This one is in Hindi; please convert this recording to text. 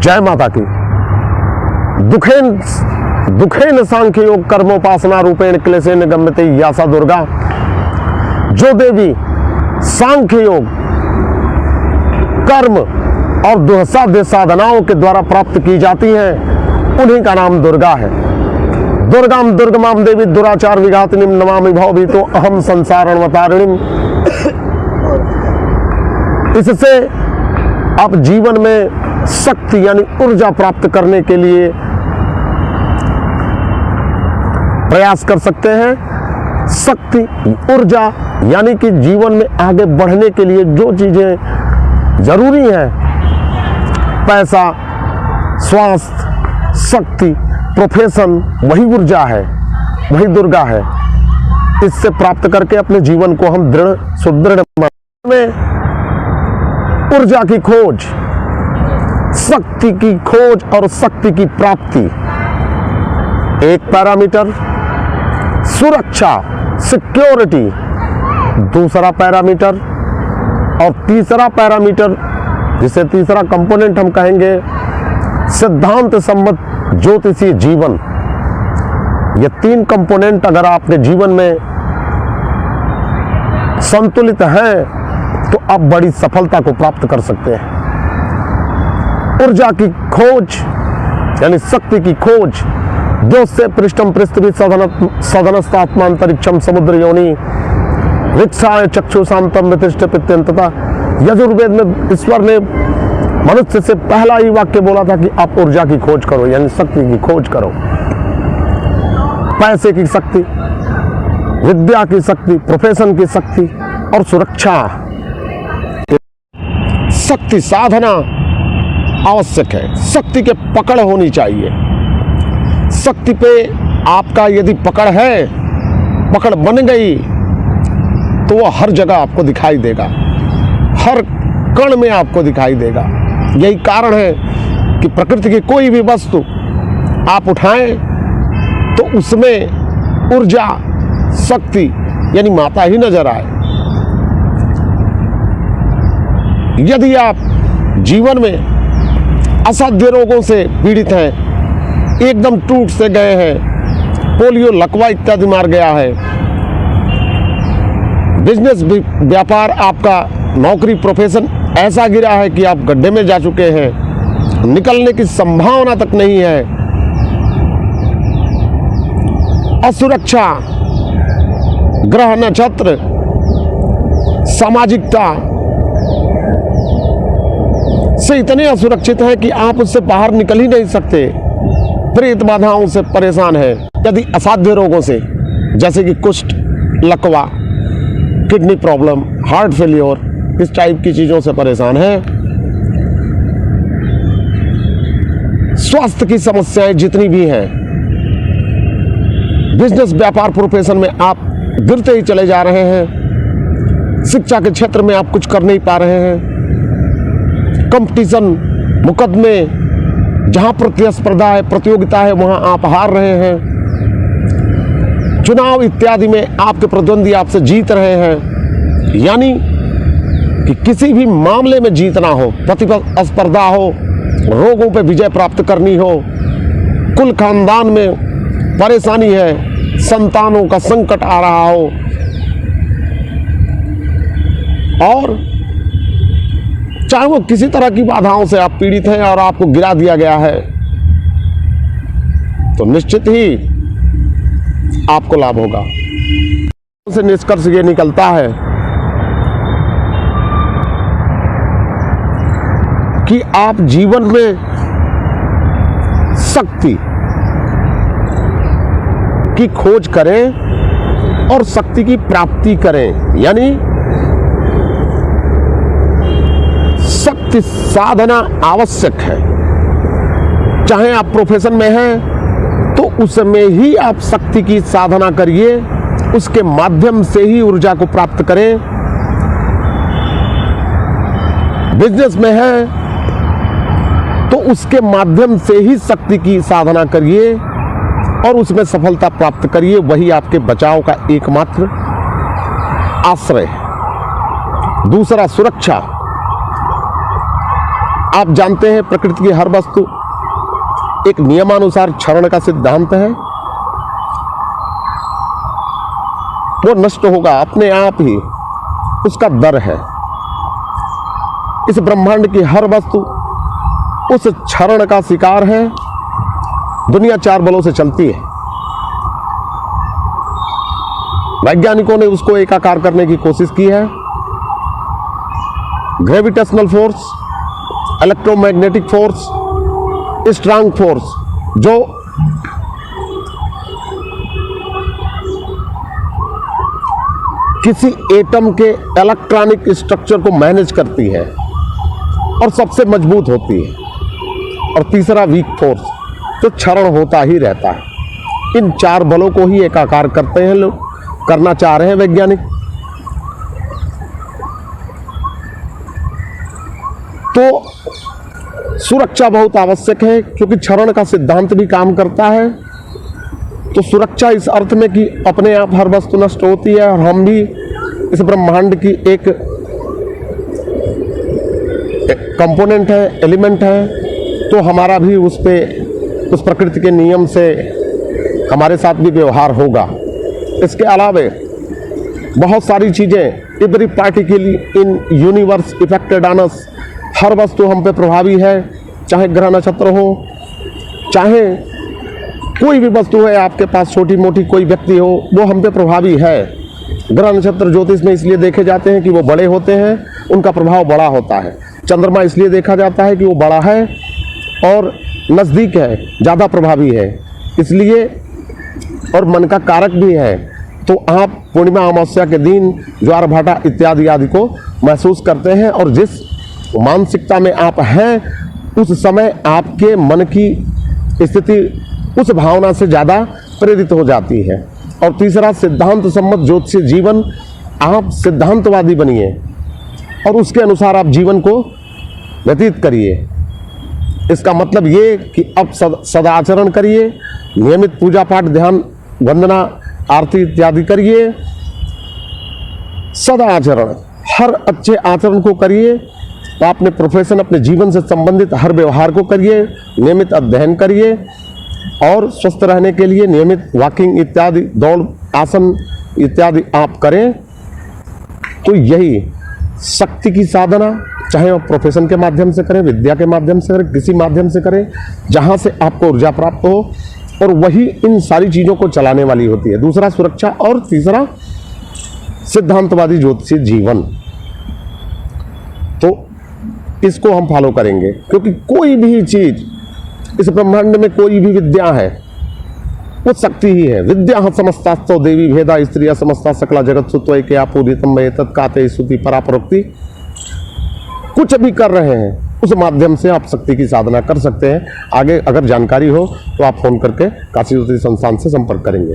जय माता की। दुखेन सांख्य योग कर्मोपासना रूपेण क्लेशेन गम्यते यासा दुर्गा। जो देवी सांख्य योग कर्म और दुस्साध्य साधनाओं के द्वारा प्राप्त की जाती हैं, उन्हीं का नाम दुर्गा है। दुर्गाम दुर्गमाम देवी दुराचार विघातिनीम नमामि भवभीतो अहम संसारणवतारिणीम। इससे आप जीवन में शक्ति यानी ऊर्जा प्राप्त करने के लिए प्रयास कर सकते हैं। शक्ति ऊर्जा यानी कि जीवन में आगे बढ़ने के लिए जो चीजें जरूरी हैं, पैसा, स्वास्थ्य, शक्ति, प्रोफेशन, वही ऊर्जा है, वही दुर्गा है। इससे प्राप्त करके अपने जीवन को हम सुदृढ़ में ऊर्जा की खोज, शक्ति की खोज और शक्ति की प्राप्ति। एक पैरामीटर सुरक्षा, सिक्योरिटी, दूसरा पैरामीटर और तीसरा पैरामीटर जिसे तीसरा कंपोनेंट हम कहेंगे सिद्धांत सम्मत ज्योतिषीय जीवन। ये तीन कंपोनेंट अगर आपके जीवन में संतुलित हैं तो आप बड़ी सफलता को प्राप्त कर सकते हैं। ऊर्जा की खोज यानी शक्ति की खोज, जो से पृष्ठम पृथ्वी सदनस्तात्मांतरिक्षम समुद्र योनि रिक्षाय चक्षुषांतम वितिष्ठ पित्यंतता। यजुर्वेद में ईश्वर ने मनुष्य से पहला ही वाक्य बोला था कि आप ऊर्जा की खोज करो, यानी शक्ति की खोज करो। पैसे की शक्ति, विद्या की शक्ति, प्रोफेशन की शक्ति और सुरक्षा शक्ति साधना आवश्यक है। शक्ति के पकड़ होनी चाहिए। शक्ति पे आपका यदि पकड़ है, पकड़ बन गई तो वह हर जगह आपको दिखाई देगा, हर कण में आपको दिखाई देगा। यही कारण है कि प्रकृति की कोई भी वस्तु आप उठाएं तो उसमें ऊर्जा, शक्ति यानी माता ही नजर आए। यदि आप जीवन में असाध्य रोगों से पीड़ित हैं, एकदम टूट से गए हैं, पोलियो, लकवा इत्यादि मार गया है, बिजनेस व्यापार आपका, नौकरी, प्रोफेशन ऐसा गिरा है कि आप गड्ढे में जा चुके हैं, निकलने की संभावना तक नहीं है, असुरक्षा, ग्रह नक्षत्र, सामाजिकता से इतने असुरक्षित हैं कि आप उससे बाहर निकल ही नहीं सकते, प्रेत बाधाओं से परेशान है। यदि असाध्य रोगों से जैसे कि कुष्ठ, लकवा, किडनी प्रॉब्लम, हार्ट फेलियर, इस टाइप की चीजों से परेशान है, स्वास्थ्य की समस्याएं जितनी भी हैं, बिजनेस, व्यापार, प्रोफेशन में आप गिरते ही चले जा रहे हैं, शिक्षा के क्षेत्र में आप कुछ कर नहीं पा रहे हैं, कंपटीशन, मुकदमे, जहां प्रतिस्पर्धा है, प्रतियोगिता है, वहां आप हार रहे हैं, चुनाव इत्यादि में आपके प्रतिद्वंदी आपसे जीत रहे हैं, यानी कि किसी भी मामले में जीतना हो, प्रतिस्पर्धा हो, रोगों पे विजय प्राप्त करनी हो, कुल खानदान में परेशानी है, संतानों का संकट आ रहा हो और चाहे वो किसी तरह की बाधाओं से आप पीड़ित हैं और आपको गिरा दिया गया है, तो निश्चित ही आपको लाभ होगा। से निष्कर्ष ये निकलता है कि आप जीवन में शक्ति की खोज करें और शक्ति की प्राप्ति करें, यानी शक्ति साधना आवश्यक है। चाहे आप प्रोफेशन में हैं तो उसमें ही आप शक्ति की साधना करिए, उसके माध्यम से ही ऊर्जा को प्राप्त करें। बिजनेस में है तो उसके माध्यम से ही शक्ति की साधना करिए और उसमें सफलता प्राप्त करिए। वही आपके बचाव का एकमात्र आश्रय है। दूसरा, सुरक्षा। आप जानते हैं प्रकृति की हर वस्तु एक नियमानुसार क्षरण का सिद्धांत है, वो नष्ट होगा अपने आप ही, उसका दर है। इस ब्रह्मांड की हर वस्तु उस क्षरण का शिकार है। दुनिया 4 बलों से चलती है। वैज्ञानिकों ने उसको एकाकार करने की कोशिश की है। Gravitational force, electromagnetic force, strong force, जो किसी एटम के इलेक्ट्रॉनिक स्ट्रक्चर को मैनेज करती है और सबसे मजबूत होती है। और तीसरा वीक फोर्स, जो क्षरण होता ही रहता है। इन 4 बलों को ही एकाकार करते हैं लोग, करना चाह रहे हैं वैज्ञानिक। तो सुरक्षा बहुत आवश्यक है, क्योंकि क्षरण का सिद्धांत भी काम करता है। तो सुरक्षा इस अर्थ में कि अपने आप हर वस्तु नष्ट होती है और हम भी इस ब्रह्मांड की एक कंपोनेंट है, एलिमेंट है, तो हमारा भी उस प्रकृति के नियम से हमारे साथ भी व्यवहार होगा। इसके अलावे बहुत सारी चीज़ें, every particle in universe affected on us, हर वस्तु हम पे प्रभावी है, चाहे ग्रह नक्षत्र हो, चाहे कोई भी वस्तु है आपके पास, छोटी मोटी कोई व्यक्ति हो, वो हम पे प्रभावी है। ग्रह नक्षत्र ज्योतिष में इसलिए देखे जाते हैं कि वो बड़े होते हैं, उनका प्रभाव बड़ा होता है। चंद्रमा इसलिए देखा जाता है कि वो बड़ा है और नज़दीक है, ज़्यादा प्रभावी है इसलिए, और मन का कारक भी है। तो आप पूर्णिमा अमावस्या के दिन ज्वार भाटा इत्यादि आदि को महसूस करते हैं, और जिस मानसिकता में आप हैं उस समय आपके मन की स्थिति उस भावना से ज़्यादा प्रेरित हो जाती है। और तीसरा, सिद्धांत सम्मत ज्योतिषीय जीवन, आप सिद्धांतवादी बनिए और उसके अनुसार आप जीवन को व्यतीत करिए। इसका मतलब ये कि अब सदाचरण करिए, नियमित पूजा पाठ, ध्यान, वंदना, आरती इत्यादि करिए। सदाचरण, हर अच्छे आचरण को करिए। तो अपने प्रोफेशन, अपने जीवन से संबंधित हर व्यवहार को करिए, नियमित अध्ययन करिए, और स्वस्थ रहने के लिए नियमित वॉकिंग इत्यादि, दौड़, आसन इत्यादि आप करें। तो यही शक्ति की साधना, चाहे वो प्रोफेशन के माध्यम से करें, विद्या के माध्यम से करें, किसी माध्यम से करें जहां से आपको ऊर्जा प्राप्त हो, और वही इन सारी चीज़ों को चलाने वाली होती है। दूसरा सुरक्षा, और तीसरा सिद्धांतवादी ज्योतिषीय जीवन। तो इसको हम फॉलो करेंगे, क्योंकि कोई भी चीज इस ब्रह्मांड में, कोई भी विद्या है वो शक्ति ही है। विद्या समस्तास्तो देवी भेदा स्त्रिया समस्ता सकला जगत सुत्वय के आपूरितम तत्काते स्तुति परापरोक्ति। कुछ भी कर रहे हैं उस माध्यम से आप शक्ति की साधना कर सकते हैं। आगे अगर जानकारी हो तो आप फोन करके काशी ज्योतिष संस्थान से संपर्क करेंगे।